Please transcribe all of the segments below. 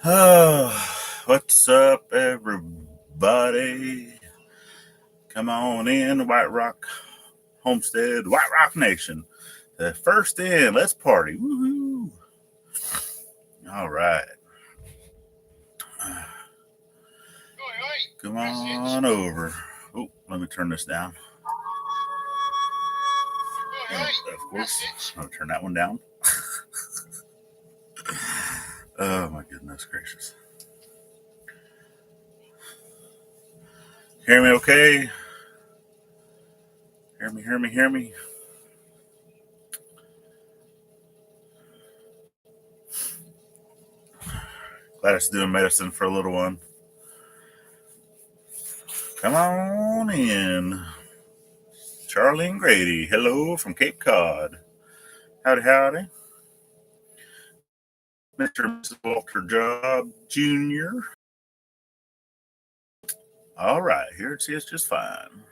What's up, everybody? Come on in, White Rock Homestead, White Rock Nation. The first in, let's party. Woohoo! All right. Come on over. Oh, let me turn this down. Of course, I'll turn that one down. Oh, my goodness gracious. Hear me okay? Hear me. Glad it's doing medicine for a little one. Come on in. Charlene Grady, hello from Cape Cod. Howdy, howdy. Mr. and Mrs. Walter Job Jr. All right, here it is just fine.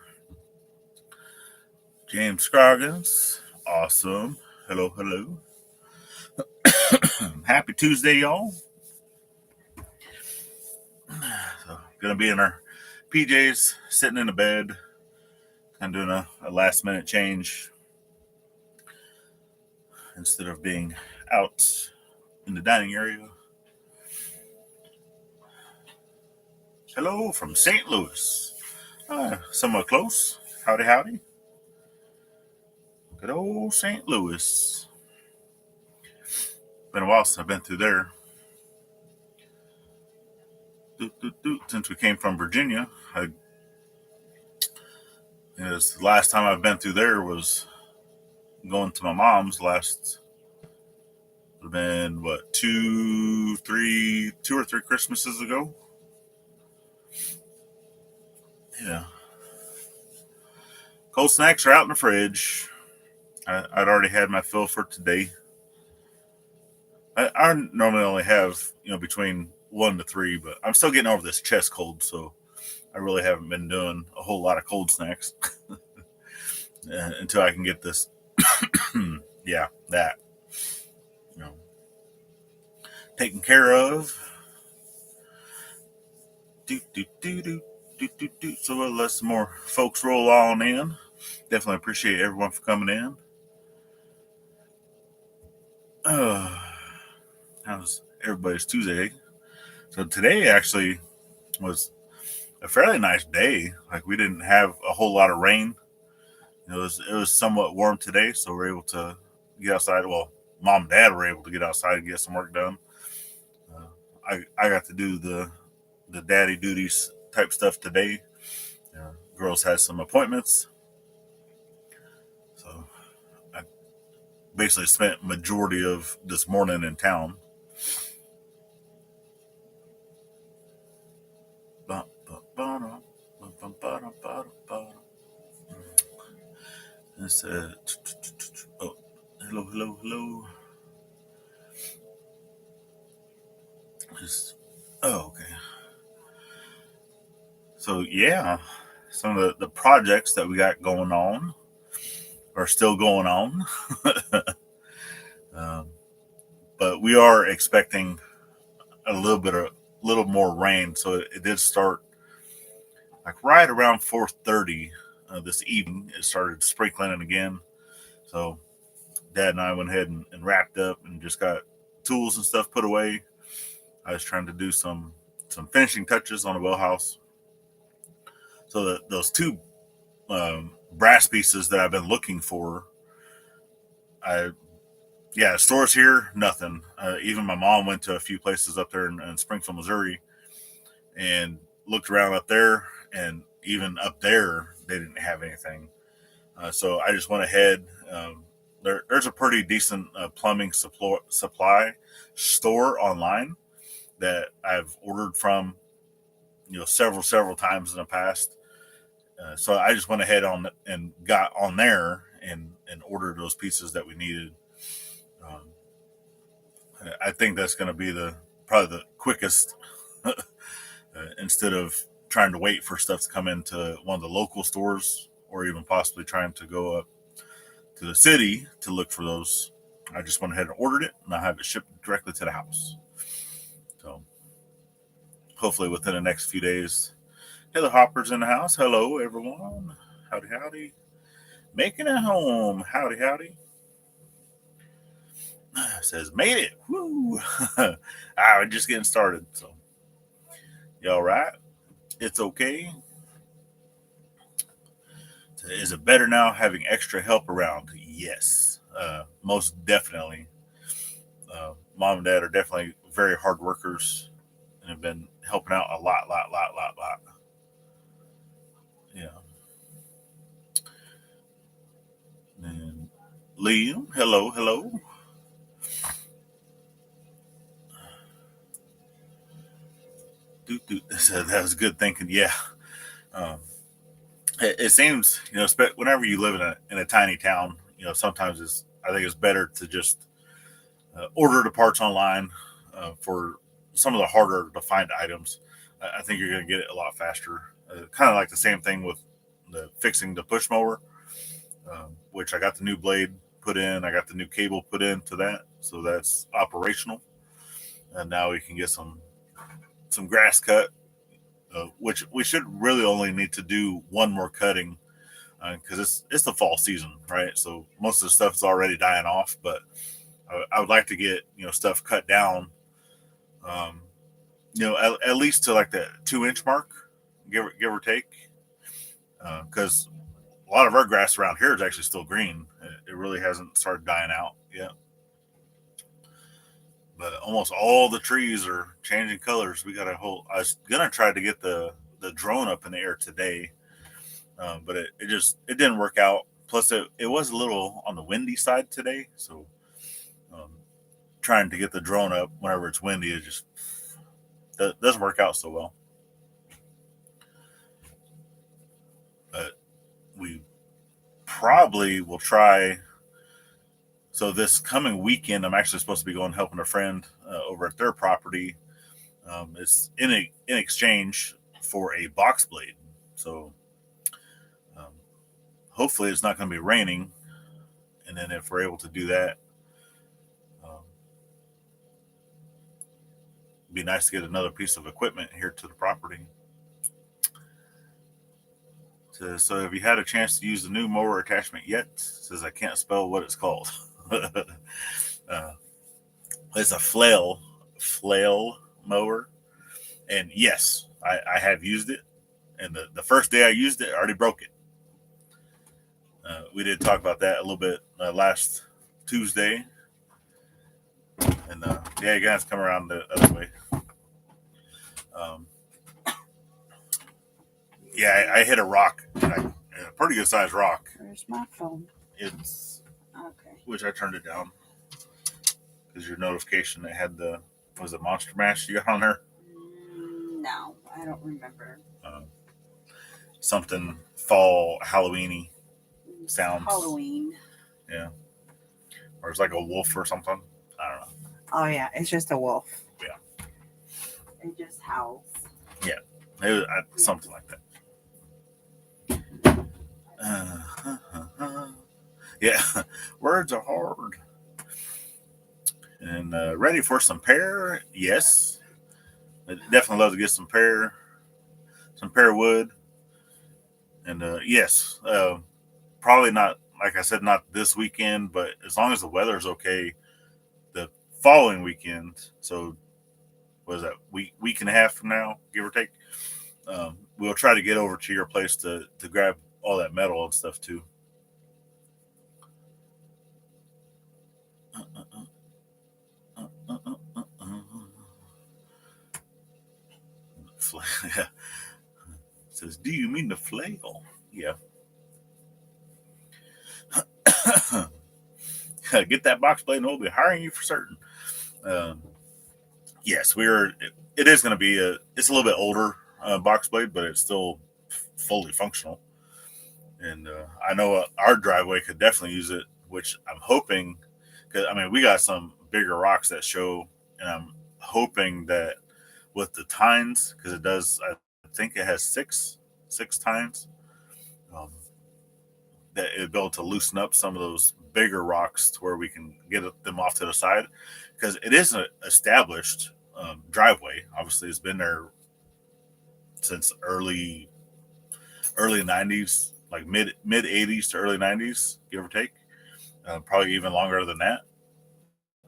James Scroggins, awesome. Hello, hello. Happy Tuesday, y'all. So, gonna be in our PJs, sitting in the bed, kind of doing a last minute change instead of being out in the dining area. Hello from St. Louis. Somewhat close. Howdy, howdy. Good old St. Louis. Been a while since I've been through there. Since we came from Virginia, the last time I've been through there was going to my mom's last. Would have been what, two or three Christmases ago. Yeah. Cold snacks are out in the fridge. I'd already had my fill for today. I normally only have between 1 to 3, but I'm still getting over this chest cold, so I really haven't been doing a whole lot of cold snacks until I can get this. Yeah, that taken care of. So we'll let some more folks roll on in. Definitely appreciate everyone for coming in. How's everybody's Tuesday? So today actually was a fairly nice day. Like, we didn't have a whole lot of rain. It was somewhat warm today, so we're able to get outside. Well, mom and dad were able to get outside and get some work done. I got to do the daddy duties type stuff today. Girls had some appointments, so I basically spent majority of this morning in town. And said, oh, hello. Okay. So yeah, some of the projects that we got going on are still going on. But we are expecting a little more rain. So it did start like right around 4:30 this evening. It started sprinkling again. So Dad and I went ahead and wrapped up and just got tools and stuff put away. I was trying to do some finishing touches on the well house. So those two brass pieces that I've been looking for, stores here, nothing. Even my mom went to a few places up there in Springfield, Missouri, and looked around up there, and even up there, they didn't have anything. So I just went ahead. There's a pretty decent plumbing supply store online that I've ordered from, several times in the past. So I just went ahead and got on there and ordered those pieces that we needed. I think that's going to be probably the quickest instead of trying to wait for stuff to come into one of the local stores or even possibly trying to go up to the city to look for those. I just went ahead and ordered it, and I have it shipped directly to the house. So hopefully within the next few days. Hello, Hopper's in the house. Hello, everyone. Howdy, howdy. Making it home. Howdy, howdy. Says, made it. Woo. We're just getting started. So, you all right? It's okay. Is it better now having extra help around? Yes, most definitely. Mom and dad are definitely very hard workers and have been helping out a lot. Yeah. And Liam, hello. So that was good thinking. Yeah. Um, it seems, whenever you live in a tiny town, sometimes I think it's better to just order the parts online for some of the harder to find items. I think you're going to get it a lot faster. Kind of like the same thing with the fixing the push mower, which I got the new blade put in. I got the new cable put into that, so that's operational. And now we can get some grass cut, which we should really only need to do one more cutting because it's the fall season, right? So most of the stuff is already dying off, but I would like to get stuff cut down, um, at least to like the 2 inch mark, give or take, because a lot of our grass around here is actually still green. It really hasn't started dying out yet. But almost all the trees are changing colors. We got a whole. I was gonna try to get the drone up in the air today, but it didn't work out. Plus, it was a little on the windy side today, so um, trying to get the drone up whenever it's windy, it just doesn't work out so well. But we probably will try. So this coming weekend, I'm actually supposed to be going helping a friend over at their property. It's in exchange for a box blade. So um, hopefully it's not going to be raining. And then if we're able to do that, it'd be nice to get another piece of equipment here to the property. So have you had a chance to use the new mower attachment yet? Says I can't spell what it's called. It's a flail mower, and yes, I have used it. And the first day I used it, I already broke it. We did talk about that a little bit last Tuesday, and you guys come around the other way. I hit a rock, a pretty good sized rock. Where's my phone? It's okay. Which I turned it down because your notification that had was it Monster Mash you got on there? No, I don't remember. Something fall Halloweeny sounds. Halloween. Yeah. Or it's like a wolf or something. I don't know. Oh yeah, it's just a wolf. Yeah. It just howls. Yeah. Something like that. Yeah. Words are hard. And ready for some pear? Yes. I'd definitely love to get some pear wood. And yes, probably not, like I said, not this weekend, but as long as the weather's okay, the following weekend. So, what is that, week and a half from now, give or take? We'll try to get over to your place to grab all that metal and stuff too. Yeah. It says, do you mean the flail? Yeah. Get that box blade and we'll be hiring you for certain. Yes, it is going to be it's a little bit older box blade, but it's still fully functional. And I know our driveway could definitely use it, which I'm hoping, because we got some bigger rocks that show, and I'm hoping that with the tines, because it does, I think it has six tines, that it'd be able to loosen up some of those bigger rocks to where we can get them off to the side, because it is an established driveway. Obviously, it's been there since early 90s, like mid 80s to early 90s, give or take. Probably even longer than that.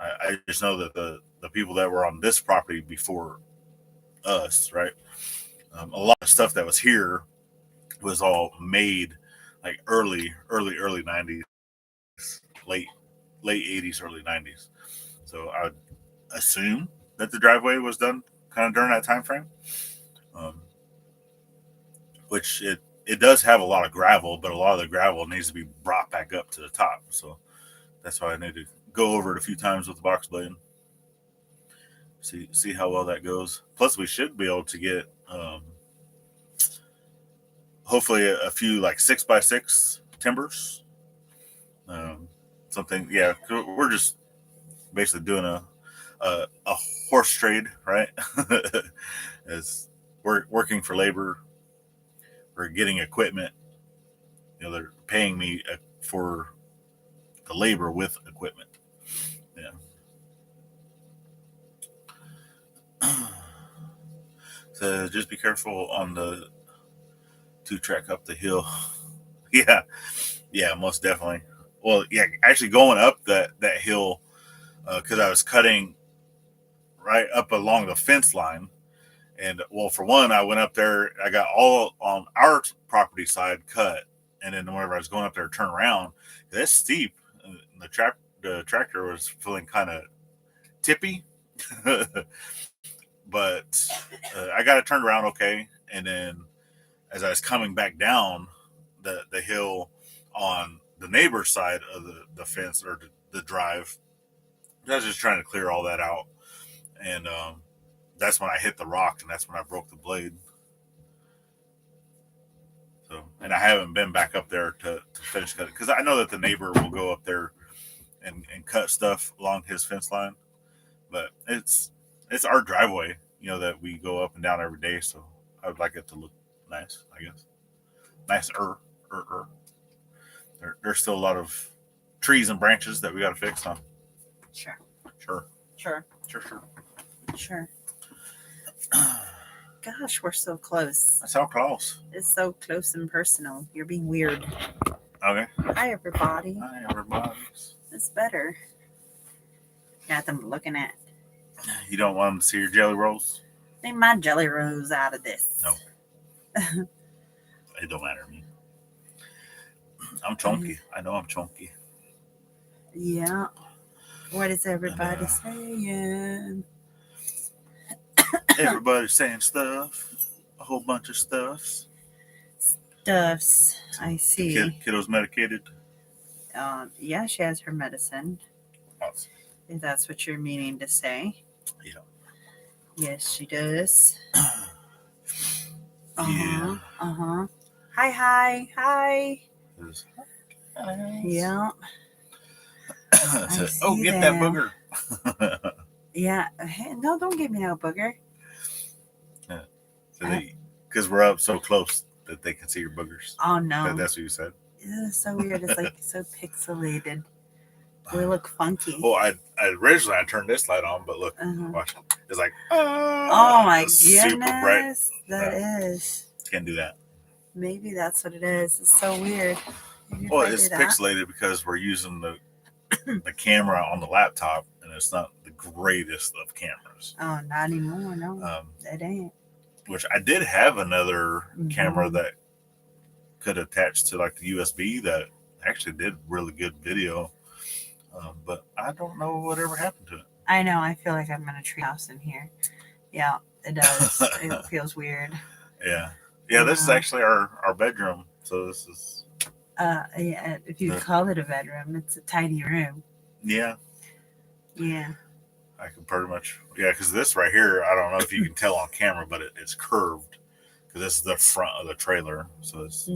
I just know that the people that were on this property before us, right? A lot of stuff that was here was all made like early 90s, late 80s, early 90s. So I would assume that the driveway was done kind of during that time frame, um, which it does have a lot of gravel, but a lot of the gravel needs to be brought back up to the top. So that's why I need to go over it a few times with the box blade. See how well that goes. Plus, we should be able to get hopefully a few like 6x6 timbers. Something, yeah. We're just basically doing a horse trade, right? As we're working for labor, we're getting equipment. They're paying me for the labor with equipment. Yeah. So just be careful on the 2-track up the hill. Yeah, most definitely. Well, yeah, actually going up that hill because I was cutting right up along the fence line. And well, for one, I went up there. I got all on our property side cut, and then whenever I was going up there to turn around, that's steep. The tractor was feeling kind of tippy, but I got it turned around okay. And then as I was coming back down the hill on the neighbor's side of the fence or the drive, I was just trying to clear all that out, and that's when I hit the rock, and that's when I broke the blade. So, and I haven't been back up there to finish cutting because I know that the neighbor will go up there and cut stuff along his fence line, but it's our driveway, that we go up and down every day. So I would like it to look nice, I guess. Nicer. There's still a lot of trees and branches that we got to fix, huh? Sure. Sure. Gosh, we're so close. That's how close. It's so close and personal. You're being weird. Okay. Hi, everybody. Hi, everybody. It's better. Got them looking at. You don't want them to see your jelly rolls? Leave my jelly rolls out of this. No. It don't matter to me. I'm chunky. I know I'm chunky. Yeah. What is everybody saying? Everybody's saying stuff. A whole bunch of stuffs. Stuffs. I see. Kiddo's medicated. Yeah, she has her medicine. Awesome. If that's what you're meaning to say. Yeah. Yes, she does. Yeah. Hi. Nice. Yeah. Oh, get that booger. Yeah. Hey, no, don't give me no booger. Because we're up so close that they can see your boogers. Oh, no. That's what you said. It's so weird. It's like so pixelated. We look funky. Well, I originally I turned this light on, but look, watch. It's like, oh my goodness, super bright. That is. Can't do that. Maybe that's what it is. It's so weird. Well, it's pixelated because we're using the camera on the laptop, and it's not the greatest of cameras. Oh, not anymore. No, it ain't. Which I did have another camera that could attach to like the USB that actually did really good video. But I don't know whatever happened to it. I know. I feel like I'm in a treehouse in here. Yeah, it does. It feels weird. Yeah. This is actually our bedroom. So this is. Yeah. If you call it a bedroom, it's a tiny room. Yeah. Yeah. I can pretty much. Yeah, because this right here, I don't know if you can tell on camera, but it's curved. Because this is the front of the trailer, so it's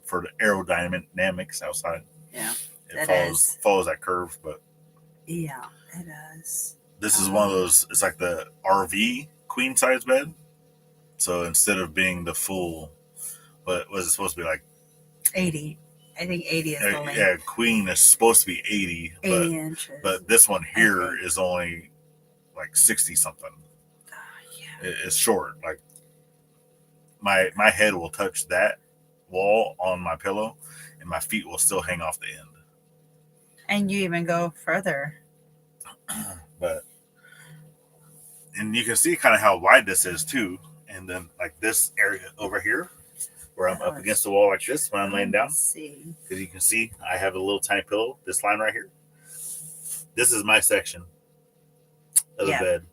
for the aerodynamics outside. Yeah. It follows that curve, but yeah, it does. This is one of those. It's like the RV queen size bed. So instead of being the full, what was it supposed to be like? 80. I think 80 is the length. Yeah, queen is supposed to be 80. 80 inches. But this one here is only like 60 something. Yeah. It's short, like my head will touch that wall on my pillow, and my feet will still hang off the end. And you even go further. But and you can see kind of how wide this is too. And then like this area over here, where I'm up against the wall like this when I'm laying down. See. Because you can see I have a little tiny pillow. This line right here. This is my section of the bed.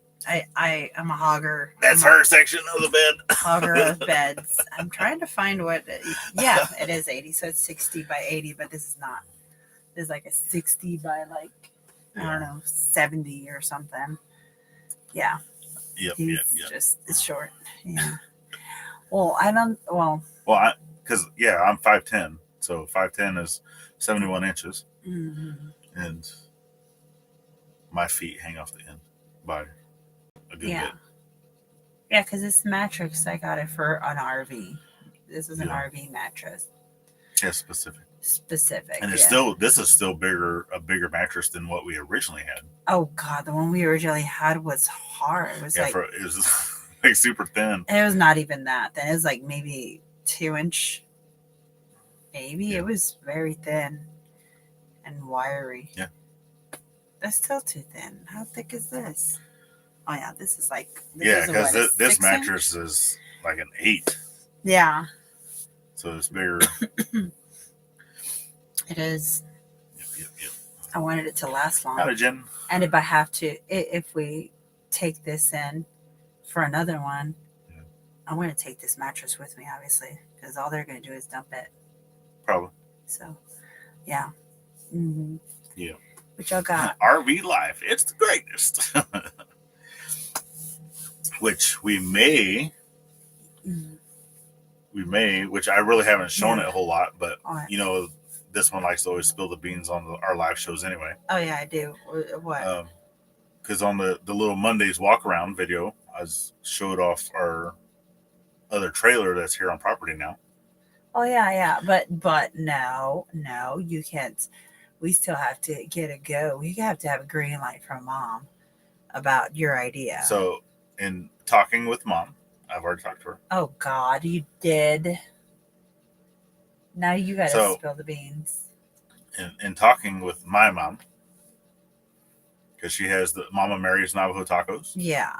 I am a hogger. That's her section of the bed. Hogger of beds. I'm trying to find what. Yeah, it is 80. So it's 60 by 80, but this is not. This is like a 60 by like, I don't know, 70 or something. Yeah. Yep. Just, it's short. Yeah. Well, I don't. Well, because I'm 5'10", so 5'10" is 71 inches, and my feet hang off the end by a good bit. Yeah, because this mattress I got it for an RV. This is an RV mattress. Yeah, specific. And it's this is still a bigger mattress than what we originally had. Oh God, the one we originally had was hard. It was it was like super thin. It was not even that thin. It was like maybe 2-inch. Maybe it was very thin and wiry. Yeah, that's still too thin. How thick is this? Oh yeah, this is like because this mattress is like an 8. Yeah. So it's bigger. It is. Yep. I wanted it to last long. Howdy, Jen. And if I have to, if we take this in for another one, I want to take this mattress with me, obviously, because all they're going to do is dump it. Probably. So, yeah. Mm-hmm. Yeah. What y'all got? RV life. It's the greatest. Which we may, which I really haven't shown it a whole lot, but this one likes to always spill the beans on our live shows anyway. Oh yeah, I do. What? Because on the little Mondays walk around video, I showed off our other trailer that's here on property now. Oh yeah, but no, you can't. We still have to get a go. We have to have a green light from Mom about your idea. So, in talking with Mom, I've already talked to her. Oh God, you did. Now you got to spill the beans. In talking with my mom, because she has the Mama Mary's Navajo Tacos. Yeah.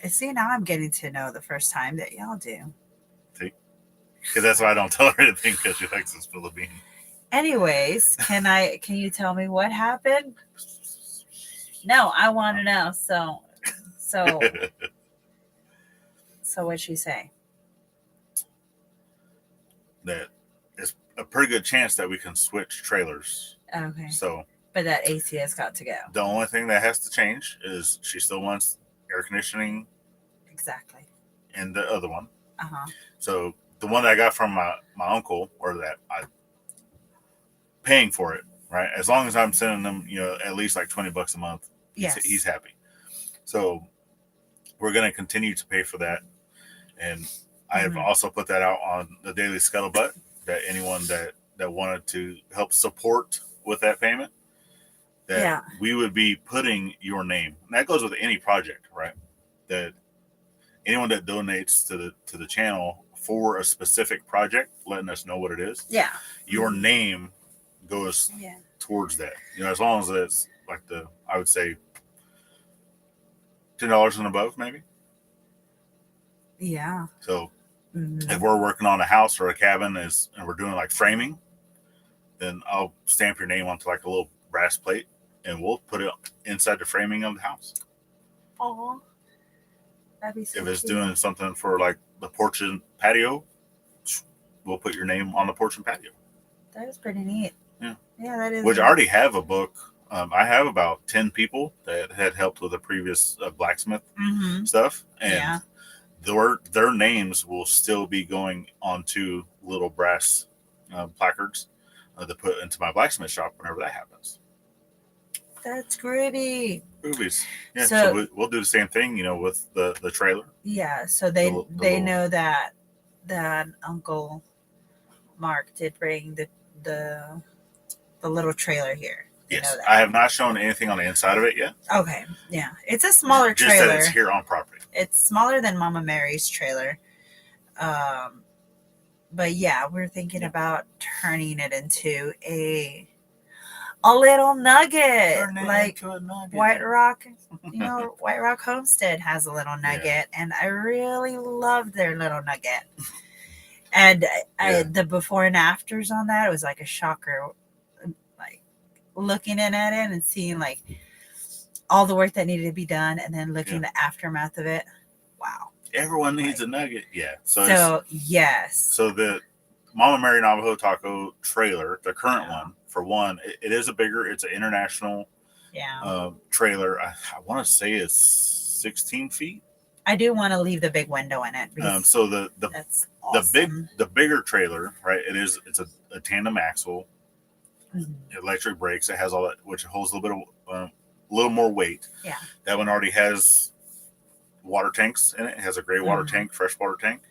See, now I'm getting to know the first time that y'all do. See? Because that's why I don't tell her anything, because she likes to spill the beans. Anyways, can you tell me what happened? No, I want to know. So what'd she say? That it's a pretty good chance that we can switch trailers. Okay. So, but that AC has got to go. The only thing that has to change is she still wants air conditioning. Exactly. And the other one. Uh-huh. So the one that I got from my uncle, or that I paying for it, right? As long as I'm sending them, at least like $20 a month, he's happy. So we're going to continue to pay for that. And I have also put that out on the Daily Scuttlebutt, that anyone that wanted to help support with that payment, that we would be putting your name. And that goes with any project, right? That anyone that donates to the channel for a specific project, letting us know what it is. Yeah. Your name goes towards that. As long as it's like I would say $10 and above, maybe. Yeah. So if we're working on a house or a cabin and we're doing like framing, then I'll stamp your name onto like a little brass plate and we'll put it inside the framing of the house. Oh, that'd be so If it's cute. doing something for like the porch and patio, we'll put your name on the porch and patio. That is pretty neat. Yeah. Yeah, that is. Which I already have a book. I have about 10 people that had helped with the previous blacksmith stuff. And their names will still be going onto little brass placards to put into my blacksmith shop whenever that happens. That's groovy. Groovies. Yeah, so we'll do the same thing, with the trailer. Yeah, so they know that Uncle Mark did bring the little trailer here. Yes, I have not shown anything on the inside of it yet. Okay, yeah. It's a smaller just trailer. Just that it's here on property. It's smaller than Mama Mary's trailer. But yeah, we're thinking about turning it into a little nugget, Turn it like into a nugget. White Rock. White Rock Homestead has a little nugget, and I really love their little nugget. And the before and afters on that, it was like a shocker. Like looking in at it and seeing like all the work that needed to be done, and then looking the aftermath of it. Wow. Everyone needs a nugget. Yeah. So yes. So the Mama Mary Navajo Taco trailer, the current one, for one, it is it's an international trailer. I want to say it's 16 feet. I do want to leave the big window in it. So that's awesome. the bigger trailer, right? It's a tandem axle, electric brakes. It has all that, which holds a little bit of a little more weight. Yeah. That one already has water tanks in it. It has a gray water tank, fresh water tank.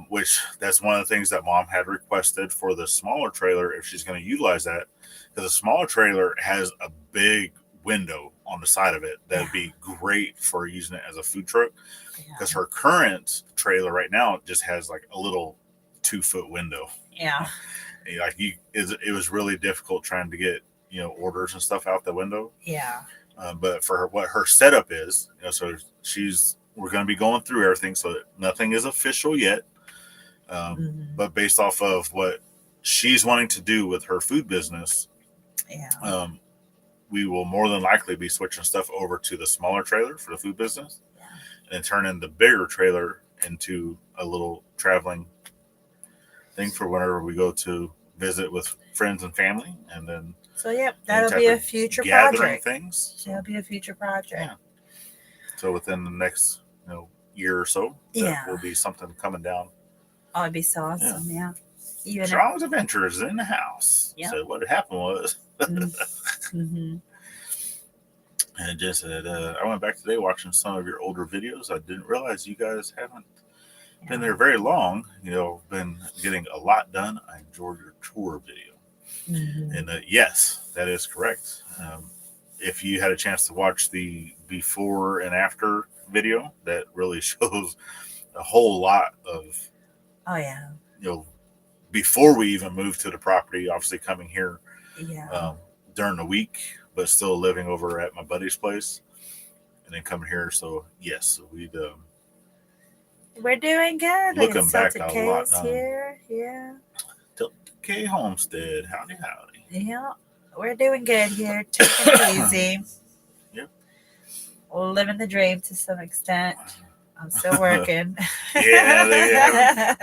Which that's one of the things that Mom had requested for the smaller trailer if she's going to utilize that, because the smaller trailer has a big window on the side of it that would be great for using it as a food truck, because her current trailer right now just has like a little 2-foot window. Like it was really difficult trying to get orders and stuff out the window. But for what her setup is, so we're going to be going through everything, so nothing is official yet. But based off of what she's wanting to do with her food business, we will more than likely be switching stuff over to the smaller trailer for the food business, and then turning the bigger trailer into a little traveling thing for whenever we go to visit with friends and family, and then. So that'll be a future project. Things. That'll be a future project. Yeah. So within the next year or so, that will be something coming down. Oh, it'd be so awesome. Yeah. Even Strong's Adventures in the house. So what had happened was, and just said, I went back today watching some of your older videos. I didn't realize you guys haven't been there very long. Been getting a lot done. I enjoyed your tour video. And yes, that is correct. If you had a chance to watch the before and after video, that really shows a whole lot of, before we even moved to the property, obviously coming here during the week, but still living over at my buddy's place, and then coming here. So yes, we're doing good. Looking back, a lot done. Here, K Homestead, howdy. Yeah, we're doing good here. Taking it easy. Living the dream to some extent. I'm still working. Her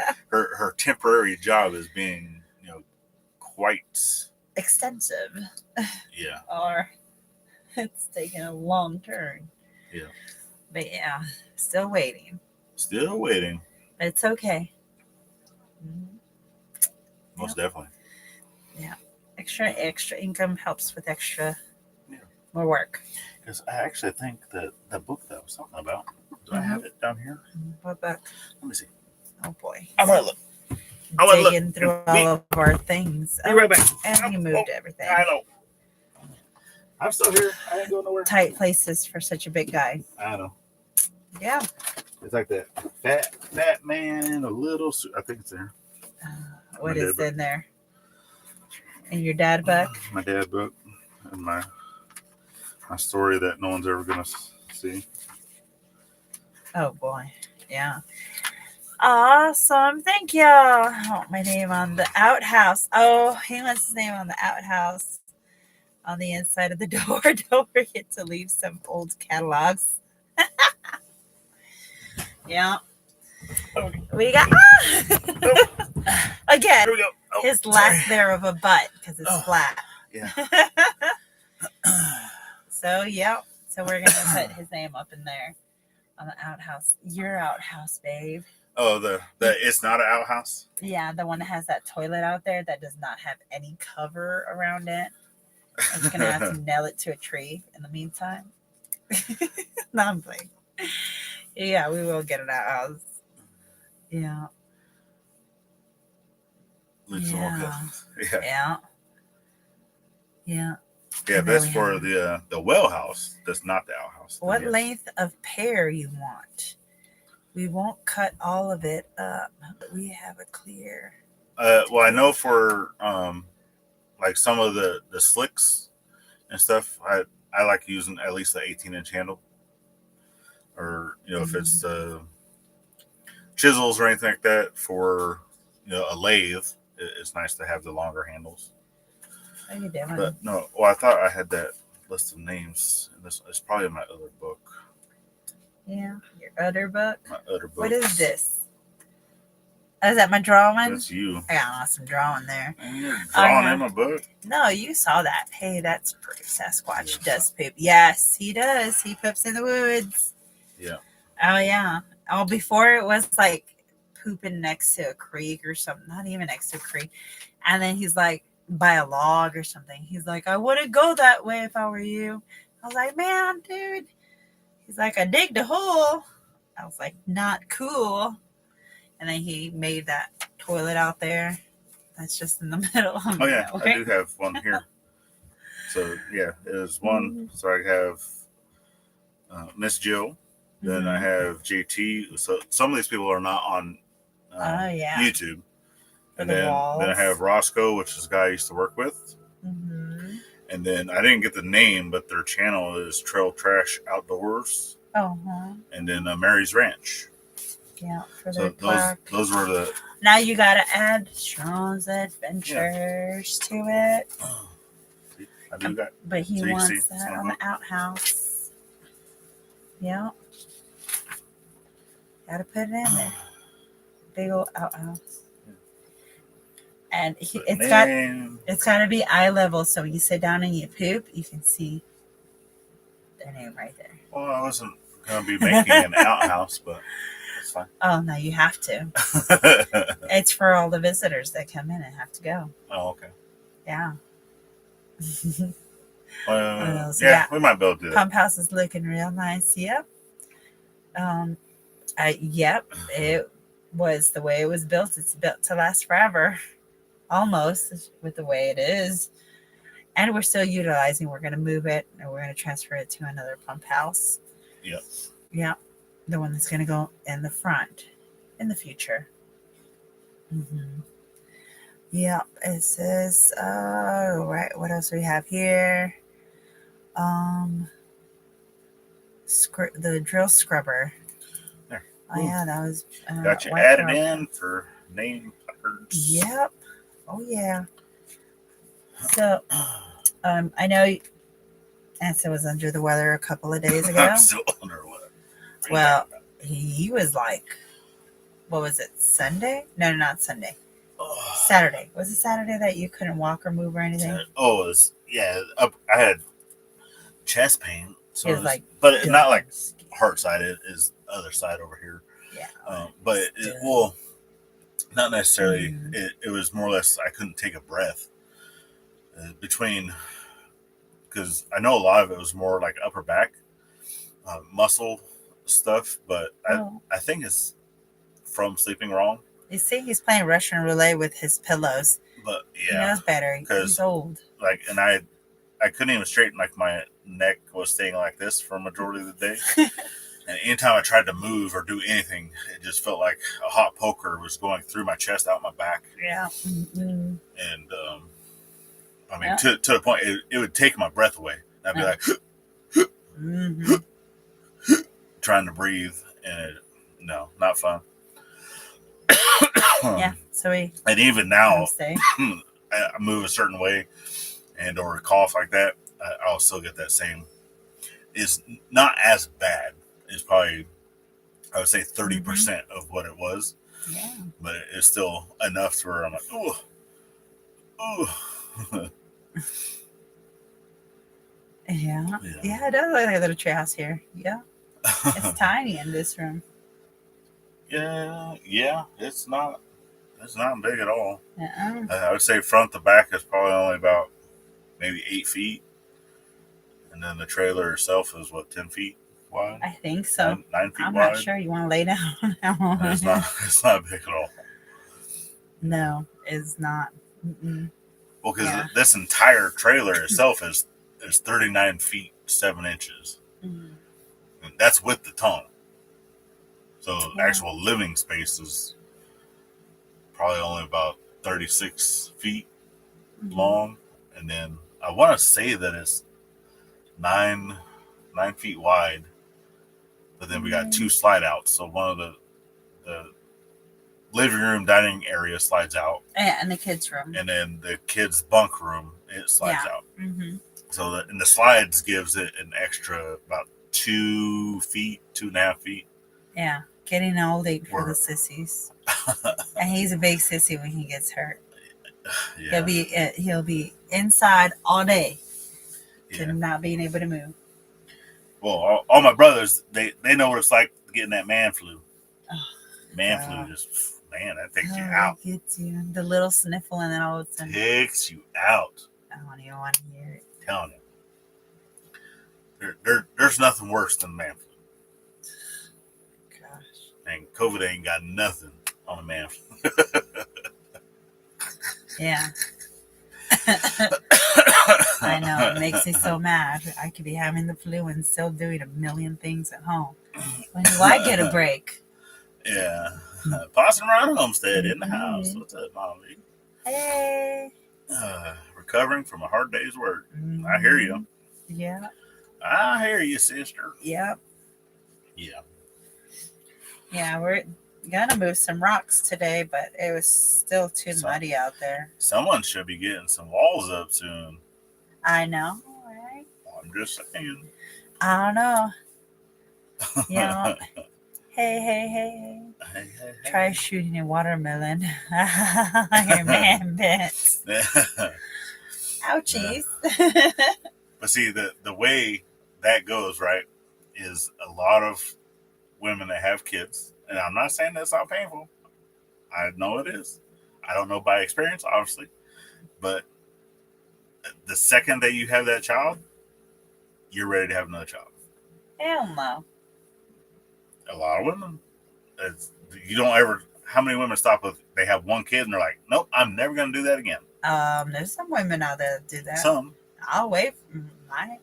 temporary job is being, quite extensive. Yeah. Or it's taking a long turn. Yeah. But still waiting. But it's okay. Most definitely. Yeah. Extra income helps with extra more work. Because I actually think that the book that I was talking about, do I have it down here? What book? Let me see. Oh boy. I want to look. Digging through all of our things. Be right back. And you moved everything. I know. I'm still here. I ain't going nowhere. Tight places for such a big guy. I know. Yeah. It's like that fat man, a little. I think it's there. What is in there? And your dad book? My dad book. And my story that no one's ever going to see. Oh, boy. Yeah. Awesome. Thank you. I want my name on the outhouse. Oh, he wants his name on the outhouse on the inside of the door. Don't forget to leave some old catalogs. Yeah. Okay. We got again. Here we go. His lack there of a butt because it's flat. Yeah. So we're gonna put his name up in there on the outhouse. Your outhouse, babe. Oh, the it's not an outhouse? Yeah, the one that has that toilet out there that does not have any cover around it. I'm just gonna have to nail it to a tree in the meantime. No, I'm playing. Yeah, we will get an outhouse. Yeah. Yeah. Yeah, that's for the well house. That's not the outhouse. What length of pear you want? We won't cut all of it up. We have a clear. Well, I know for like some of the slicks and stuff, I like using at least the 18-inch handle, or if it's the chisels or anything like that for a lathe, it's nice to have the longer handles. How you doing? But no, well, I thought I had that list of names, and this is probably in my other book. Yeah, your other book. My other book. What is this? Oh, is that my drawing? That's you. I got awesome drawing there. And you're drawing in my book. No, you saw that. Hey, that's pretty. Sasquatch does poop. Yes, he does. He poops in the woods. Yeah. Oh yeah. Oh, before it was like pooping next to a creek or something. Not even next to a creek. And then he's like by a log or something. He's like, I wouldn't go that way if I were you. I was like, man, dude. He's like, I digged a hole. I was like, not cool. And then he made that toilet out there. That's just in the middle. Oh yeah, I do have one here. So yeah, there's one. So I have Miss Jill. Then I have JT. So some of these people are not on YouTube. And then I have Roscoe, which is a guy I used to work with. Mm-hmm. And then I didn't get the name, but their channel is Trail Trash Outdoors. And then Mary's Ranch. Yeah, for so those were the. Now you gotta add Sean's Adventures to it. I do that. But he wants that on the outhouse. Yeah. Gotta put it in there. Big old outhouse. And it's gotta be eye level, so when you sit down and you poop, you can see their name right there. Well, I wasn't gonna be making an outhouse, but it's fine. Oh no, you have to. It's for all the visitors that come in and have to go. Oh, okay. Yeah. Yeah, we might be able to do that. Pump house is looking real nice. Yep. Yep. It was the way it was built. It's built to last forever, almost with the way it is. And we're still utilizing. We're going to move it, and we're going to transfer it to another pump house. Yep. Yeah, the one that's going to go in the front in the future. Mm-hmm. Yeah, it says. Right. What else do we have here? The drill scrubber. There. Oh yeah, that was got you added in for name placards. Yep. Oh yeah. So, I know Anson was under the weather a couple of days ago. I'm still under the weather. Well, he was like, what was it? Sunday? No, not Sunday. Saturday. Was it Saturday that you couldn't walk or move or anything? Oh, it was, yeah. I had chest pain. So it was like, but not like heart side. It is other side over here. Yeah. But not necessarily. Mm-hmm. It was more or less I couldn't take a breath between, because I know a lot of it was more like upper back muscle stuff, but I think it's from sleeping wrong. You see, he's playing Russian roulette with his pillows. But yeah, he knows better. He's old. Like, and I couldn't even straighten. Like, my neck was staying like this for a majority of the day. And anytime I tried to move or do anything, it just felt like a hot poker was going through my chest, out my back. Yeah. Mm-hmm. And I mean, to the point, it would take my breath away. I'd be like, mm-hmm. trying to breathe, and no, not fun. Yeah. So and even now, I move a certain way, and or cough like that, I'll still get that same. It's not as bad. It's probably, I would say, 30% of what it was. Yeah. But it's still enough to where I'm like, oh. Yeah, it does look like a little treehouse here. Yeah, it's tiny in this room. Yeah, it's not big at all. I would say front to back is probably only about maybe 8 feet, and then the trailer itself is 10 feet wide. I think so. 9 feet I'm wide. not sure. You want to lay down? It's not big at all. No, it's not. Mm-mm. Well, because this entire trailer itself is 39 feet 7 inches, and that's with the tongue. So Yeah. actual living space is probably only about 36 feet long, and then I want to say that it's 9 feet wide. But then we got two slide outs. So one of the living room dining area slides out, And the kids' room. and then the kids' bunk room it slides out. Mm-hmm. So and the slides gives it an extra about 2 feet, 2.5 feet. Yeah, getting old ain't for the sissies. And he's a big sissy when he gets hurt. Yeah. He'll be inside all day, Yeah. not being able to move. Well, all my brothers, they know what it's like getting that man flu. Oh, man flu just, man, that takes you out. It gets you. The little sniffle, and then all of a sudden takes you out. I don't even want to hear it. I'm telling you. There's nothing worse than man flu. Gosh. And COVID ain't got nothing on the man flu. Yeah. I know. It makes me so mad. I could be having the flu and still doing a million things at home. When do I get a break? Yeah. Possum around Homestead in the house. What's up, Molly? Hey. Recovering from a hard day's work. I hear you. Yeah. I hear you, sister. Yep. Yeah. Yeah, we're gonna move some rocks today, but it was still too muddy out there. Someone should be getting some walls up soon. I know, right? I'm just saying. I don't know. Yeah. Hey. Try shooting a watermelon. Your man bent. Ouchies. But see, the way that goes, right, is a lot of women that have kids, and I'm not saying that's not painful. I know it is. I don't know by experience, obviously, but the second that you have that child, you're ready to have another child. Hell no. A lot of women. You don't ever. How many women stop with they have one kid and they're like, nope, I'm never going to do that again. There's some women out there that do that. Some. I'll wait for mine.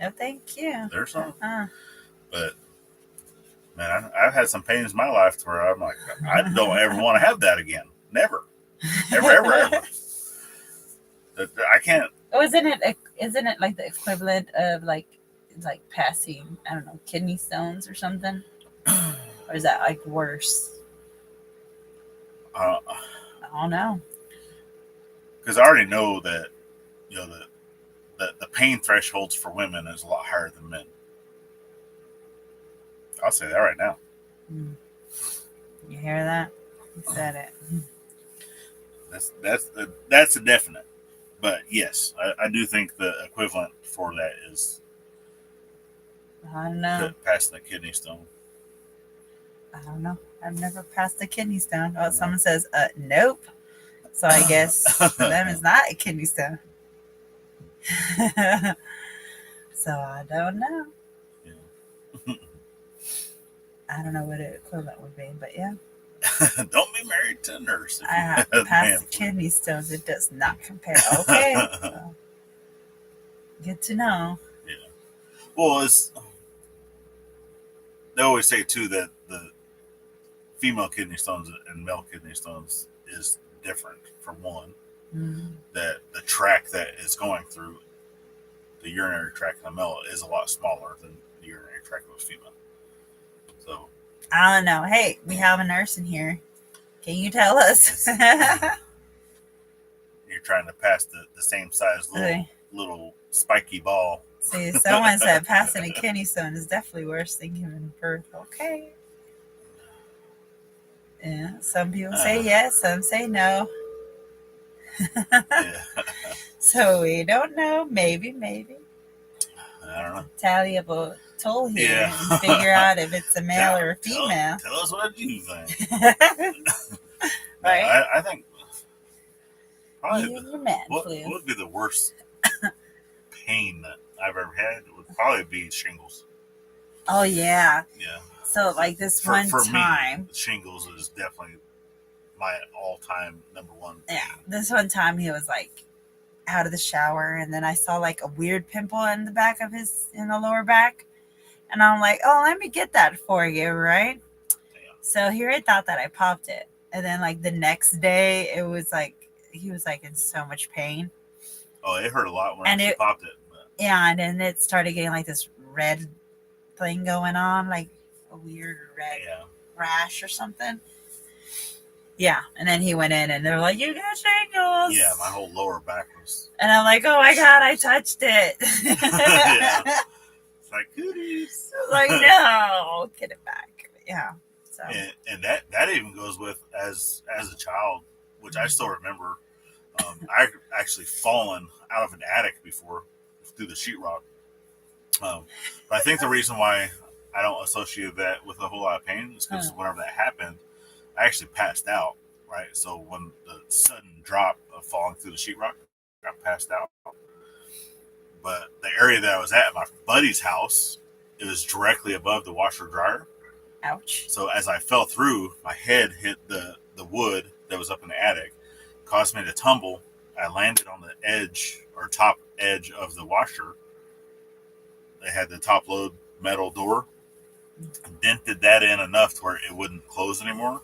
No, thank you. There's some. But man, I've had some pains in my life where I'm like, I don't ever want to have that again. Never. Ever. I can't. Oh, isn't it like the equivalent of like passing, I don't know, kidney stones or something? Or is that like worse? I don't know. Because I already know that, you know, the pain thresholds for women is a lot higher than men. I'll say that right now. You hear that? You said it. That's a definite. But yes, I do think the equivalent for that is I don't know. Passing the kidney stone. I don't know. I've never passed the kidney stone. Oh, someone says, nope. So I guess for them it's not a kidney stone. So I don't know. Yeah. I don't know what the equivalent would be, but yeah. Don't be married to a nurse. I have passed the kidney stones. It does not compare. Okay. So, good to know. Yeah. Well, they always say too that the female kidney stones and male kidney stones is different. For one, that the tract that is going through the urinary tract in the male is a lot smaller than the urinary tract of a female. So I don't know. Hey, we have a nurse in here. Can you tell us? You're trying to pass the same size little spiky ball. See, someone said passing a kidney stone is definitely worse than giving birth. Okay. Yeah. Some people say yes, some say no. Yeah. So we don't know. Maybe. I don't know. Tally up a toll here and figure out if it's a male or a female. Tell us what you think. Right? I think probably what would be the worst pain that I've ever had would probably be shingles. Oh yeah. Yeah. So like this for time, me, shingles is definitely my all-time number one pain. Yeah. This one time he was like out of the shower, and then I saw like a weird pimple in the back of in the lower back, And I'm like, oh, let me get that for you, right? Damn. So he already thought that I popped it. And then like the next day, it was like he was like in so much pain. Oh, it hurt a lot when And she it, popped it. But yeah, and then it started getting like this red thing going on, like a weird red yeah, rash or something. Yeah, and then he went in and they're like, "You got shingles." yeah, my whole lower back was. And I'm like, "Oh my god, I touched it." Yeah. It's like cooties. Like, no, get it back. Yeah. So. And that even goes with as a child, which I still remember. I actually fallen out of an attic before through the sheetrock. But I think the reason why I don't associate that with a whole lot of pain is because whenever that happened, I actually passed out. Right, so when the sudden drop of falling through the sheetrock, I passed out. But the area that I was at my buddy's house, it was directly above the washer dryer. Ouch. So as I fell through, my head hit the wood that was up in the attic, caused me to tumble. I landed on the edge or top edge of the washer. They had the top load metal door. Dented that in enough to where it wouldn't close anymore.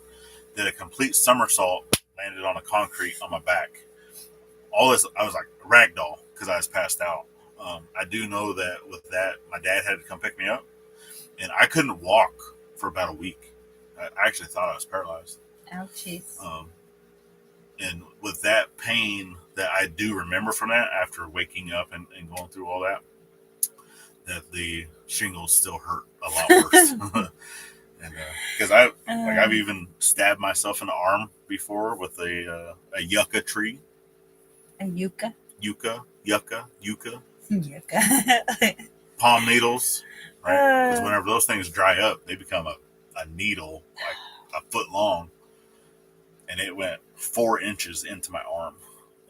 Did a complete somersault, landed on the concrete on my back. All this, I was like ragdoll because I was passed out. I do know that with that, my dad had to come pick me up, and I couldn't walk for about a week. I actually thought I was paralyzed. Ouchies. And with that pain that I do remember from that after waking up and going through all that, that the shingles still hurt a lot worse. And because I've even stabbed myself in the arm before with a yucca tree. A yucca? Yucca. Yucca. Palm needles, right? Because whenever those things dry up, they become a needle like a foot long. And it went 4 inches into my arm,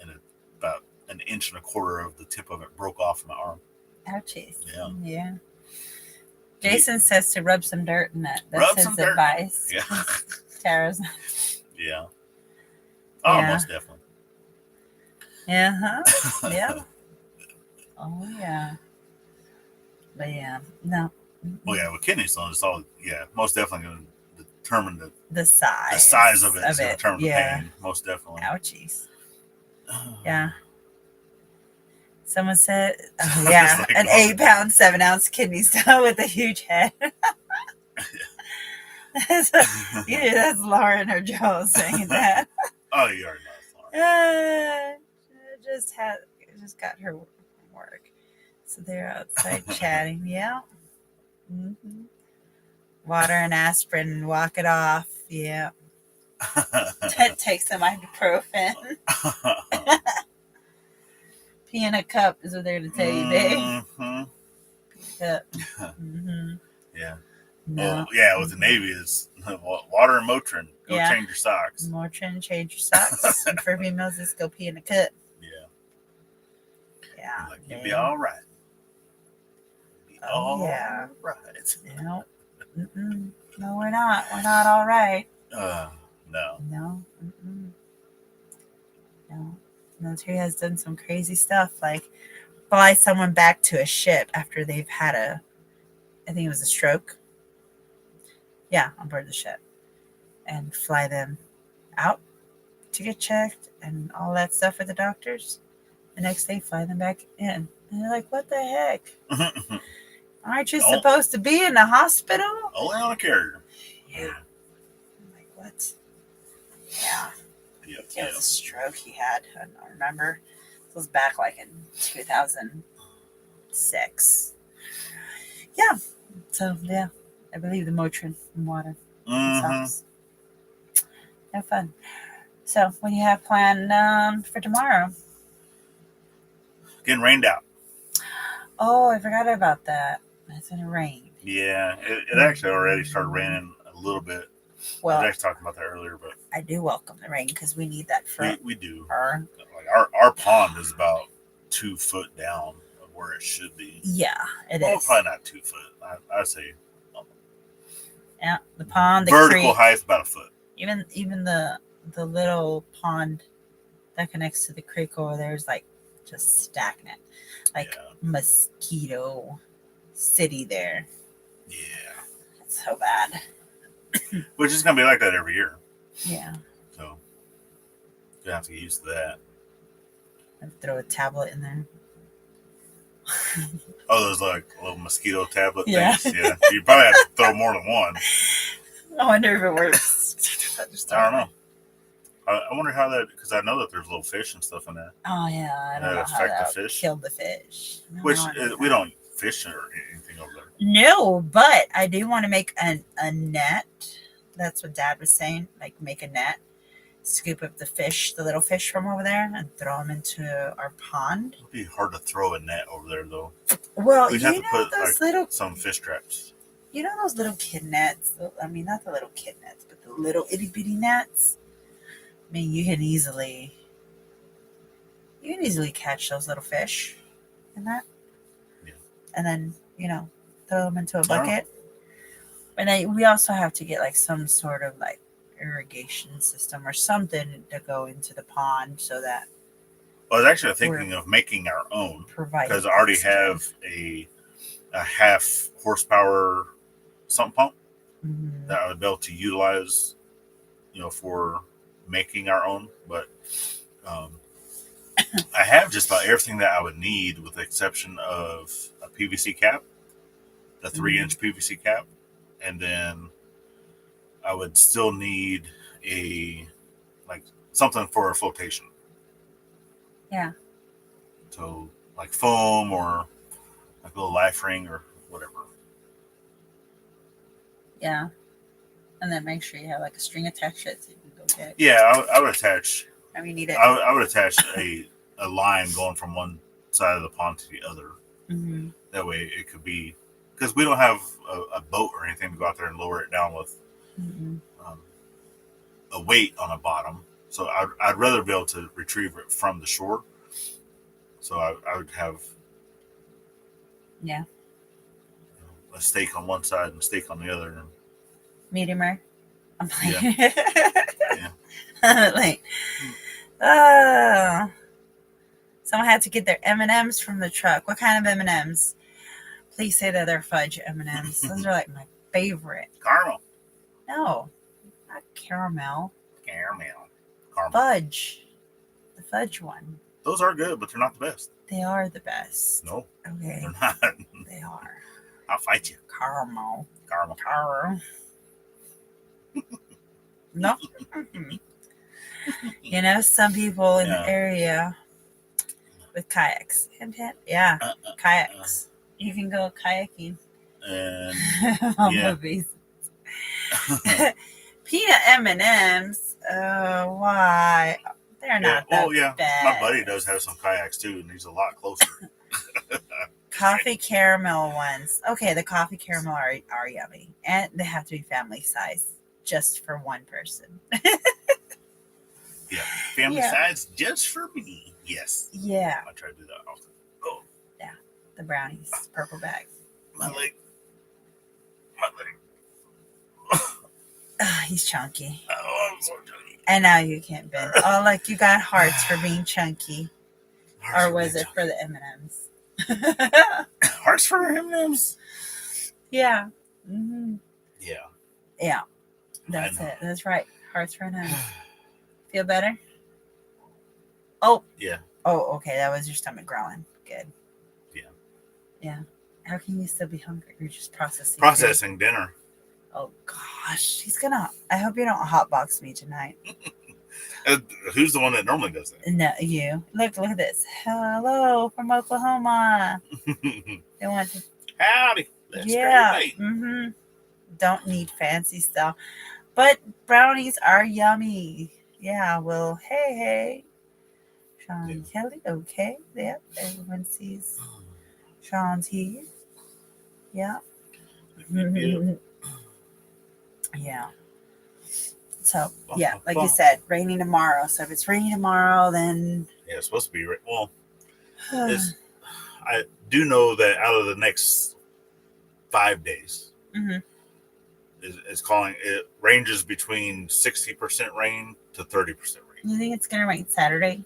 and about an inch and a quarter of the tip of it broke off my arm. Ouchies. Yeah. Yeah. Jason says to rub some dirt in it. That's Rub his some dirt. advice. Yeah. Tara's. Yeah. Oh, Yeah. most definitely. Yeah. Huh? Yeah. Oh yeah. But yeah, no. Oh yeah, with kidney stones, it's all most definitely going to determine the size. The size of it is going to determine the pain. Most definitely. Ouchies. Yeah. Someone said, oh, yeah, like, an 8-pound, 7-ounce kidney stone with a huge head. That's Lauren or Joe saying that. Oh, you already know Lauren. Just got her work. So they're outside chatting. Yeah. Mm-hmm. Water and aspirin, walk it off. Yeah. Take some ibuprofen. Pee in a cup is what they're going to tell you, babe. Mm-hmm. Pee in a cup. Mm-hmm. Yeah. No. Well, yeah, with the Navy, it's water and Motrin. Go change your socks. Motrin, change your socks. And for females, it's go pee in a cup. Yeah. Yeah. Like, you'll be all right. Yeah. Right. No. Mm-mm. No, we're not. We're not all right. No. No. Mm-mm. No. The military has done some crazy stuff, like fly someone back to a ship after they've had I think it was a stroke. Yeah, on board the ship. And fly them out to get checked and all that stuff with the doctors. The next day, fly them back in. And they're like, what the heck? Aren't you supposed to be in the hospital? Only on a carrier. Yeah. I'm like, what? Yeah. Yep. It was a stroke he had. I don't remember. It was back like in 2006. Yeah. So, yeah. I believe the Motrin and water. Mm-hmm. Have fun. So, what do you have planned for tomorrow? Getting rained out. Oh, I forgot about that. It's going to rain. Yeah, it actually already started raining a little bit. Well, I was talking about that earlier, but I do welcome the rain because we need that for we do. Like our pond is about 2 foot down of where it should be. Yeah, it is. Probably not 2 foot. I'd say. Yeah, the pond, the vertical creek, height about a foot. Even the little pond that connects to the creek over there is like just stagnant, like mosquito city there. Yeah. It's so bad. Which is gonna be like that every year. Yeah. So you have to get used to that. And throw a tablet in there. Oh, those like little mosquito tablet Yeah. things. Yeah. You probably have to throw more than one. I wonder if it works. I don't know. I wonder how that, because I know that there's little fish and stuff in there. Oh yeah, I don't That know how affect the that fish? killed the fish. No, I Which don't we know. don't fish or anything over there. No, but I do want to make a net. That's what Dad was saying. Like make a net, scoop up the fish, the little fish from over there, and throw them into our pond. It'd be hard to throw a net over there though. Well, We'd you have to know put those like little, some fish traps. you know those little kid nets. I mean, not the little kid nets, but the little itty bitty nets. I mean, you can easily catch those little fish in that. Yeah. And then throw them into a I don't know. bucket. And we also have to get like some sort of like irrigation system or something to go into the pond so that Well, I was actually thinking of making our own provide. because I already have a half horsepower sump pump Mhm. that I would be able to utilize, for making our own. But I have just about everything that I would need, with the exception of a PVC cap, the 3-inch PVC cap, and then I would still need something for a flotation. Yeah. So like foam or like a little life ring or whatever. Yeah. And then make sure you have like a string attached to it so you can go get. Yeah, I would attach. I mean, need it. I would attach a line going from one side of the pond to the other. Mm-hmm. That way it could be, because we don't have a boat or anything to go out there and lower it down with a weight on the bottom. So I'd rather be able to retrieve it from the shore. So I would have a stake on one side and a stake on the other. And medium rare. I'm like, yeah. like, someone had to get their M&Ms from the truck. What kind of M&Ms? Please say that they're fudge M&Ms. Those are like my favorite. Caramel. No, not caramel. Caramel. Fudge. The fudge one. Those are good, but they're not the best. They are the best. No. Okay. They're not. They are. I'll fight you. Caramel. Caramel. No. Some people in the area with kayaks. Yeah, kayaks. You can go kayaking. Movies. Peanut M&Ms. Why? They're not that bad. My buddy does have some kayaks too, and he's a lot closer. Coffee caramel ones. Okay, the coffee caramel are yummy, and they have to be family size, just for one person. Yeah, family size just for me. Yes. Yeah. I try to do that often. Oh. Yeah, the brownies, purple bag. My leg. He's chunky. Oh, I'm so chunky. And now you can't bend. Oh, like you got hearts for being chunky. Or was it for the M&Ms? Hearts for M&Ms? Yeah. Mm-hmm. Yeah. Yeah. That's it. That's right. Hearts for M&Ms. Feel better? Oh. Yeah. Oh, okay. That was your stomach growling. Good. Yeah. Yeah. How can you still be hungry? You're just processing. Processing dinner. Oh gosh, I hope you don't hotbox me tonight. Who's the one that normally does that? No, you. Look at this. Hello from Oklahoma. They want to. Howdy. That's great. Mm-hmm. Don't need fancy stuff, but brownies are yummy. Yeah. Well, hey, Sean Kelly. Okay. Yep. Everyone sees Sean's here. Yeah. Yeah. So, like you said, raining tomorrow. So if it's raining tomorrow, then... Yeah, it's supposed to be... Well, I do know that out of the next 5 days, it's calling... It ranges between 60% rain to 30% rain. You think it's going to rain Saturday?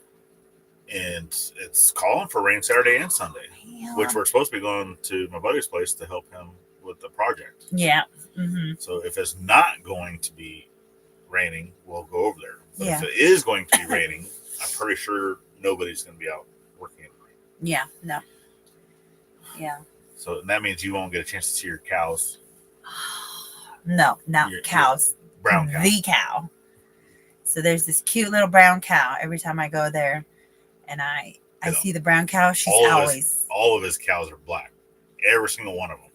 And it's calling for rain Saturday and Sunday, which we're supposed to be going to my buddy's place to help him with the project. Yeah. Mm-hmm. So if it's not going to be raining, we'll go over there. But Yeah. if it is going to be raining, I'm pretty sure nobody's going to be out working in the rain. Yeah. No. Yeah. So that means you won't get a chance to see your cows. No, not Your cows. brown cow. The cow. So there's this cute little brown cow. Every time I go there, and I see the brown cow, she's always. All of his cows are black. Every single one of them.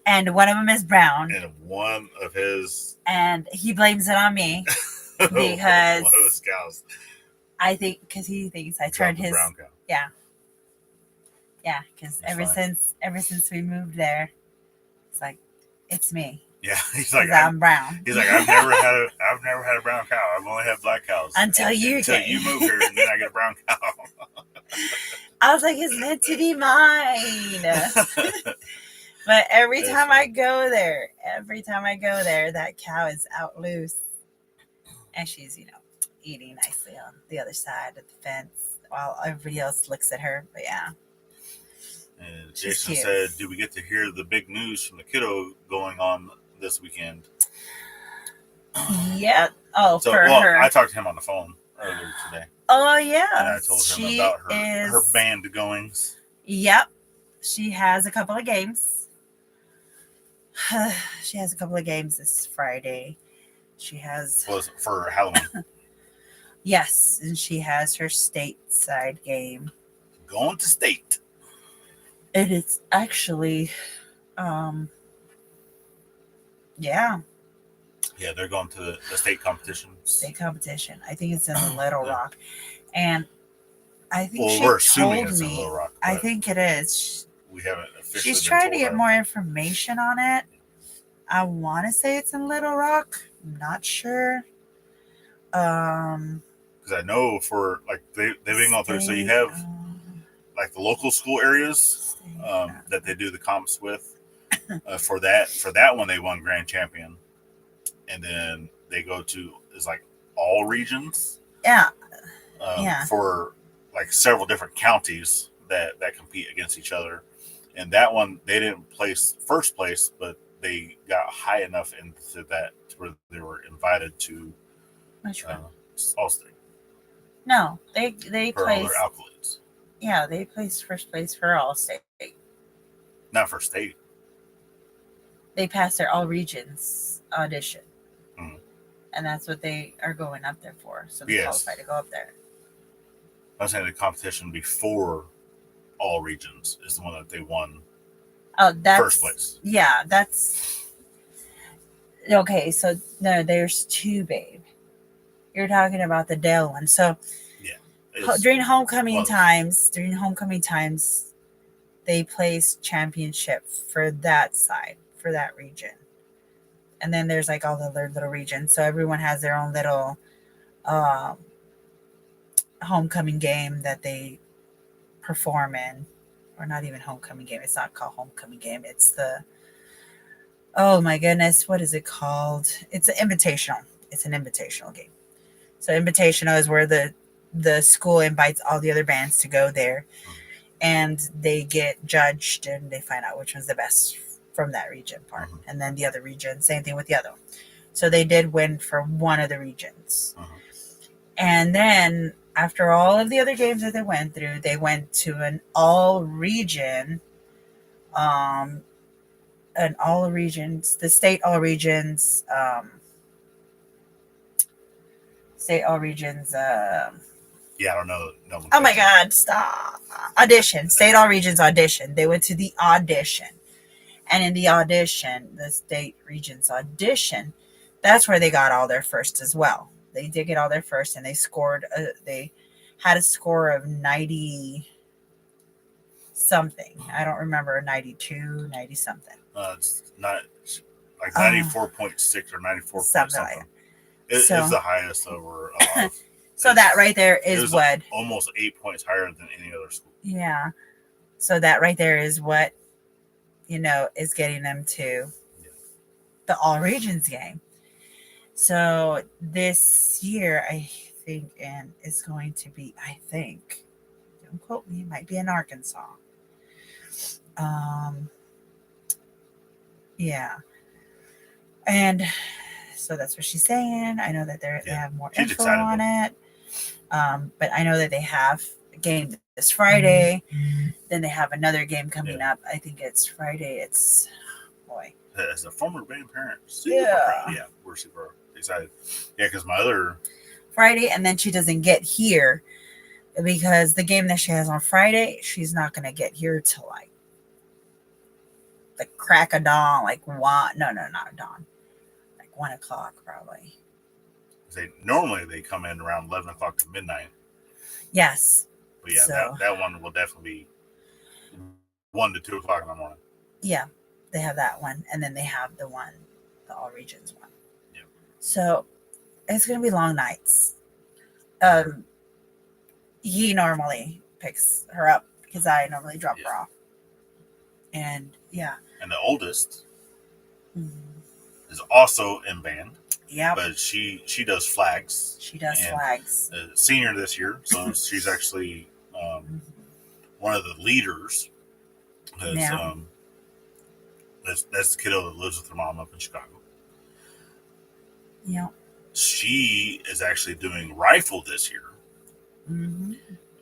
And one of them is brown. And one of his. And he blames it on me because one of his cows. I think because he thinks I turned his brown cow. Yeah. Yeah, because ever since we moved there, it's like it's me. Yeah, he's like I'm brown. He's like I've never had a brown cow. I've only had black cows until you move here, and then I get a brown cow. I was like, it's meant to be mine. But every time I go there, that cow is out loose, and she's eating nicely on the other side of the fence while everybody else looks at her. But yeah. And Jason said, "Do we get to hear the big news from the kiddo going on this weekend?" Yeah. Oh, so, for her. I talked to him on the phone earlier today. Oh yeah. And I told him about her band goings. Yep. She has a couple of games. She has a couple of games this Friday. She has for Halloween. Yes, and she has her stateside game. Going to state. And it's actually, yeah. Yeah, they're going to the state competition. State competition. I think it's in Little Rock. And I think we're assuming it's in Little Rock. I think it is. We haven't officially She's trying to get more information on it. I want to say it's in Little Rock. I'm not sure. Because I know for they've been going through. So you have the local school areas that they do the comps with. For that one, they won grand champion, and then they go to all regions. Yeah. For several different counties that compete against each other, and that one they didn't place first place, but they got high enough into that to where they were invited to. Which one? All-state. No, they placed. All their accolades. Yeah, they placed first place for All-State. Not for state. They passed their all regions audition, and that's what they are going up there for. So they qualify to go up there. I was saying the competition before all regions is the one that they won. Oh, that's first place. Yeah, that's okay. So no, there's two, babe. You're talking about the Dale one. So during homecoming times, they place championship for that side, for that region. And then there's all the other little regions. So everyone has their own little homecoming game that they perform in. Or not even homecoming game. It's not called homecoming game. It's the, oh my goodness, what is it called? It's an invitational. It's an invitational game. So invitational is where the school invites all the other bands to go there, and they get judged and they find out which one's the best from that region part. And then the other region, same thing with the other one. So they did win for one of the regions. And then after all of the other games that they went through, they went to an all-region, the state all-regions, yeah, I don't know. No, oh my God, stop. Audition. State all regions audition. They went to the audition. And in the audition, the state regions audition, that's where they got all their first as well. They did get all their first, and they scored, they had a score of 90 something. I don't remember, 92, 90 something. It's not 94.6 or 94 something. Like it's the highest over a lot of, so that right there is what almost 8 points higher than any other school. Yeah. So that right there is what is getting them to the all regions game. So this year, I think, and it's going to be, don't quote me, it might be in Arkansas. Yeah. And so that's what she's saying. I know that they have more She's info excited, on though. it. But I know that they have a game this Friday. Then they have another game coming up. I think it's Friday. It's, boy. As a former band parent, we're super excited. Yeah, because my other Friday, and then she doesn't get here because the game that she has on Friday, she's not going to get here till like the crack of dawn, like one. No, not dawn. Like 1 o'clock probably. Normally they come in around 11 o'clock to midnight. Yes. But yeah, so, that one will definitely be 1 to 2 o'clock in the morning. Yeah, they have that one, and then they have the All Regions one. Yeah. So it's gonna be long nights. He normally picks her up because I normally drop her off. And and the oldest is also in band. Yeah, but she does flags. She does flags. Senior this year, so she's actually one of the leaders. That's the kiddo that lives with her mom up in Chicago. Yeah. She is actually doing rifle this year.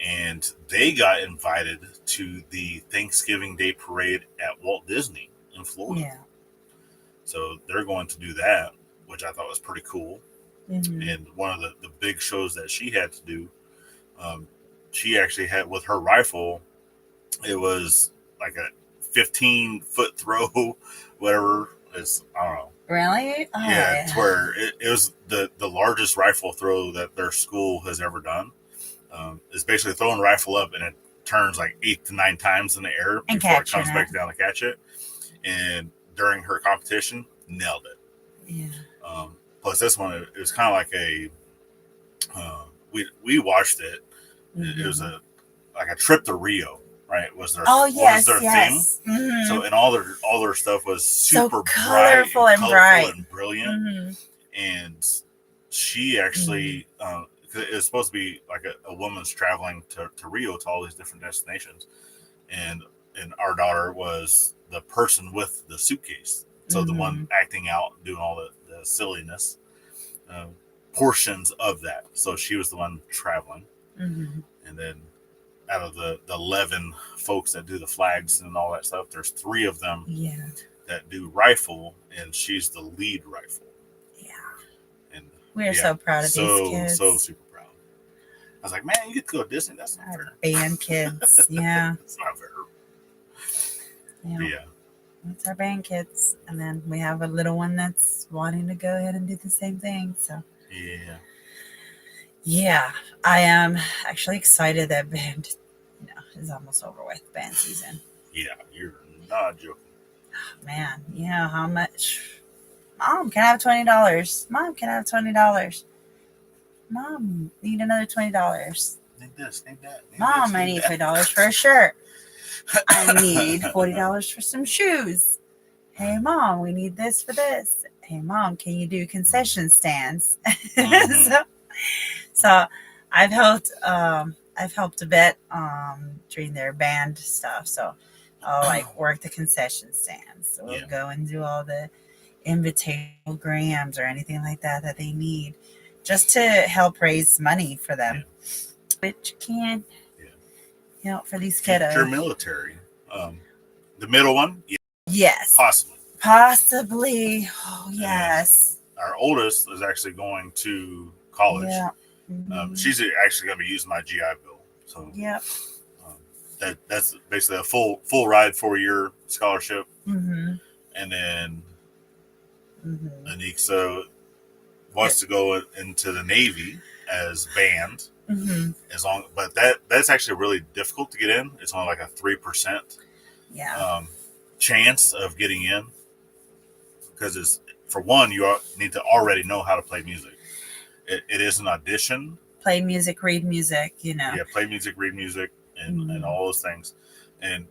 And they got invited to the Thanksgiving Day parade at Walt Disney in Florida. Yeah. So they're going to do that, which I thought was pretty cool. And one of the big shows that she had to do, she actually had with her rifle, it was like a 15-foot throw, whatever. It's, I don't know. Really? Oh, yeah, it's where it was the largest rifle throw that their school has ever done. It's basically throwing a rifle up and it turns like 8 to 9 times in the air before it comes back down to catch it. And during her competition, nailed it. Yeah. Plus, this one, it was kind of like a. We watched it. It was a trip to Rio, right? Was their theme? So, and all their stuff was super so colorful and brilliant. And she actually, it was supposed to be like a woman's traveling to Rio to all these different destinations, and our daughter was the person with the suitcase. So the one acting out, doing all the silliness portions of that. So she was the one traveling. And then out of the 11 folks that do the flags and all that stuff, there's 3 of them that do rifle, and she's the lead rifle. Yeah. And we're so proud of these kids. So super proud. I was like, man, you get to go to Disney. That's not fair. Band kids. Yeah. It's not fair. Yeah. That's our band kids. And then we have a little one that's wanting to go ahead and do the same thing. So yeah, I am actually excited that band is almost over with, band season. Yeah, you're not joking. Man, how much? Mom, can I have $20? Mom, can I have $20? Mom, need another $20. Need this, need that. Mom, I need $20 for a shirt. I need $40 for some shoes. Hey, Mom, we need this for this. Hey, Mom, can you do concession stands? So I've helped a bit during their band stuff. So I'll work the concession stands. So we'll go and do all the invitational grams or anything like that they need, just to help raise money for them, which can for these kiddos. Your military, the middle one, yes, possibly. Oh yes. And our oldest is actually going to college. Yeah. She's actually going to be using my GI Bill. So that's basically a full ride 4-year scholarship. And then Aniksa wants to go into the Navy as band. But that's actually really difficult to get in. It's only like a 3% chance of getting in, because it's, for one, you need to already know how to play music. It is an audition. Play music, read music, Yeah, play music, read music, and all those things. And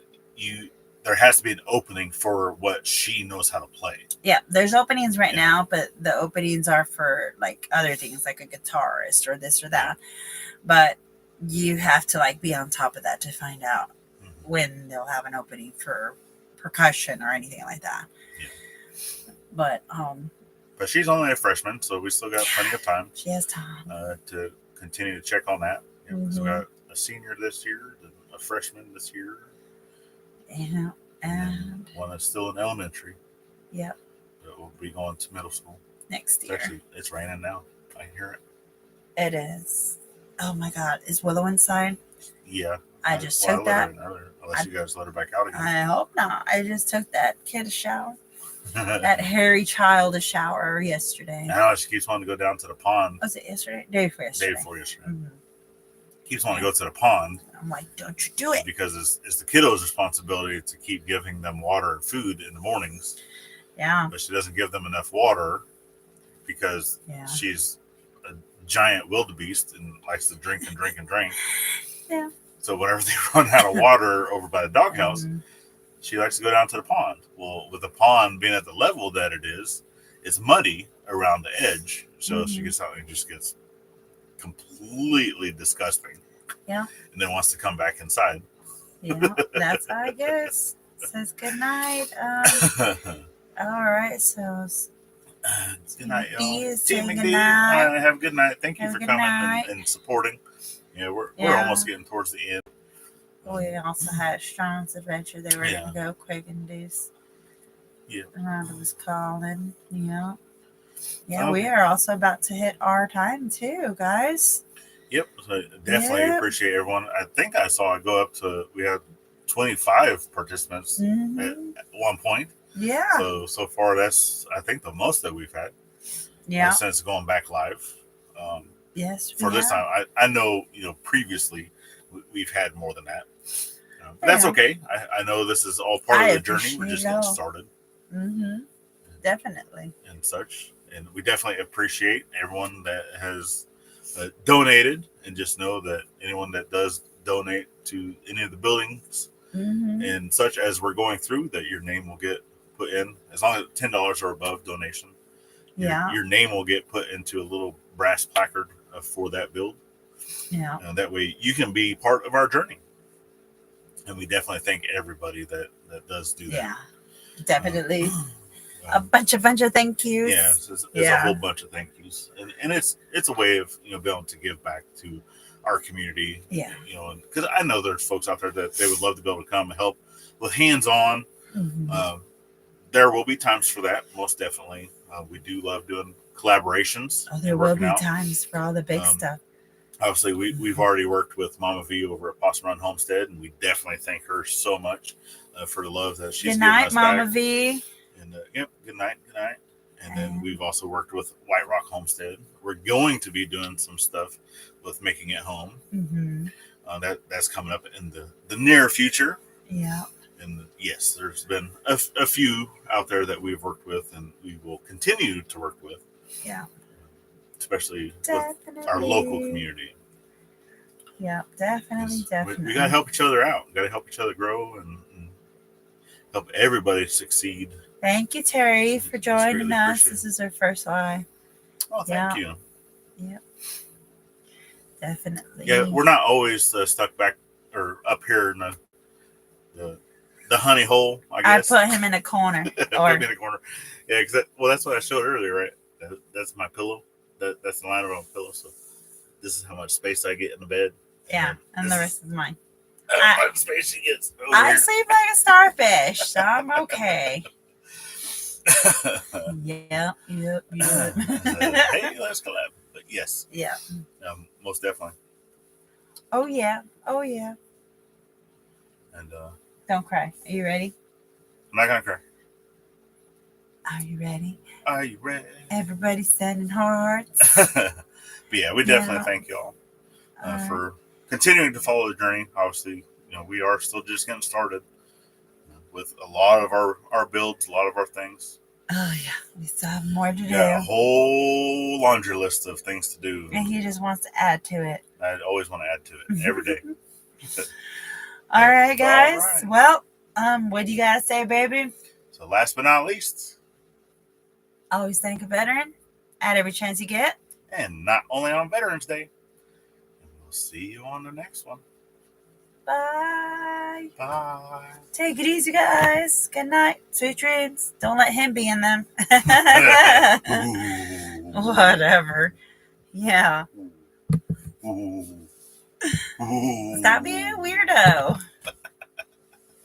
there has to be an opening for what she knows how to play. Yeah, there's openings right now, but the openings are for like other things, like a guitarist or this or that. But you have to be on top of that to find out when they'll have an opening for percussion or anything like that. But But she's only a freshman, so we still got plenty of time she has time. to continue to check on that. Because we Mhm. got a senior this year, a freshman this year, Yeah, and one that's still in elementary. yep, That will be going to middle school. next year. It's raining now. I hear it. It is. Oh my God, is Willow inside? Yeah. I just took I let that. her in earlier, unless you guys let her back out again. I hope not. I just took that kid a shower. That hairy child a shower yesterday. I know she keeps wanting to go down to the pond. Was it yesterday? Day before yesterday. Day before yesterday. Mm-hmm. Keeps wanting to go to the pond. I'm like, don't you do it. Because it's the kiddo's responsibility to keep giving them water and food in the mornings. Yeah. But she doesn't give them enough water because she's a giant wildebeest and likes to drink and drink and drink. Yeah. So whenever they run out of water over by the doghouse, she likes to go down to the pond. Well, with the pond being at the level that it is, it's muddy around the edge. So she gets out and just gets completely disgusting. Yeah. And then wants to come back inside. Yeah, that's how it goes. Says good night. All right, so good night, y'all. Team McD, good night. have a good night. Thank you Have for a good coming night. and supporting. We're almost getting towards the end. We also had Sean's adventure. They were going to go quick and do. Yeah. Ronda was calling. Yeah. Yeah, we are also about to hit our time too, guys. Yep. So definitely appreciate everyone. I think I saw it go up to, we had 25 participants at one point. Yeah. So far, that's, I think, the most that we've had. Yeah. Since going back live. Yes. For this time, I know, previously we've had more than that. But that's okay. I know this is all part of the journey. We're just getting started. Definitely. And such. And we definitely appreciate everyone that has donated, and just know that anyone that does donate to any of the buildings and such as we're going through, that your name will get put in, as long as $10 or above donation. Your name will get put into a little brass placard for that build. Yeah. And that way you can be part of our journey. And we definitely thank everybody that does do that. Yeah, definitely. A bunch of thank yous. Yeah, it's a whole bunch of thank yous. And it's a way of, being able to give back to our community. Yeah. Because I know there's folks out there that they would love to be able to come and help with hands-on. There will be times for that, most definitely. We do love doing collaborations. Oh, there will be times for all the big stuff. Obviously, we've already worked with Mama V over at Possum Run Homestead, and we definitely thank her so much for the love that she's given us. Good night, Mama V. And good night. And then we've also worked with White Rock Homestead. We're going to be doing some stuff with Making It Home. That's coming up in the near future. Yeah. And yes, there's been a few out there that we've worked with, and we will continue to work with. Yeah. Especially with our local community. Yeah, definitely. We got to help each other out. We got to help each other grow and help everybody succeed. Thank you, Terry, for joining us. This is our first live. Oh, thank you. Yep. Definitely. Yeah, we're not always stuck back or up here in the honey hole, I guess. I put him in a corner. Put him in a corner. Yeah, because that's what I showed earlier, right? That's my pillow. That's the line around my pillow. So this is how much space I get in the bed. Yeah, and the rest is mine. How much space she gets over I here. sleep like a starfish, so I'm okay. Yep. Hey, let's collab. But yes. Yeah. Most definitely. Oh yeah. And don't cry. Are you ready? I'm not gonna cry. Are you ready? Are you ready? Everybody sending hearts. But yeah, we definitely thank y'all for continuing to follow the journey. Obviously, we are still just getting started with a lot of our builds, a lot of our things. Oh yeah, we still have more to do. A whole laundry list of things to do. And he just wants to add to it. I always want to add to it every day. All right, guys. All right. Well, what do you gotta say, baby? So last but not least, always thank a veteran at every chance you get. And not only on Veterans Day. And we'll see you on the next one. Bye. Bye. Take it easy, guys. Good night. Sweet dreams. Don't let him be in them. Whatever. Yeah. Stop being a weirdo.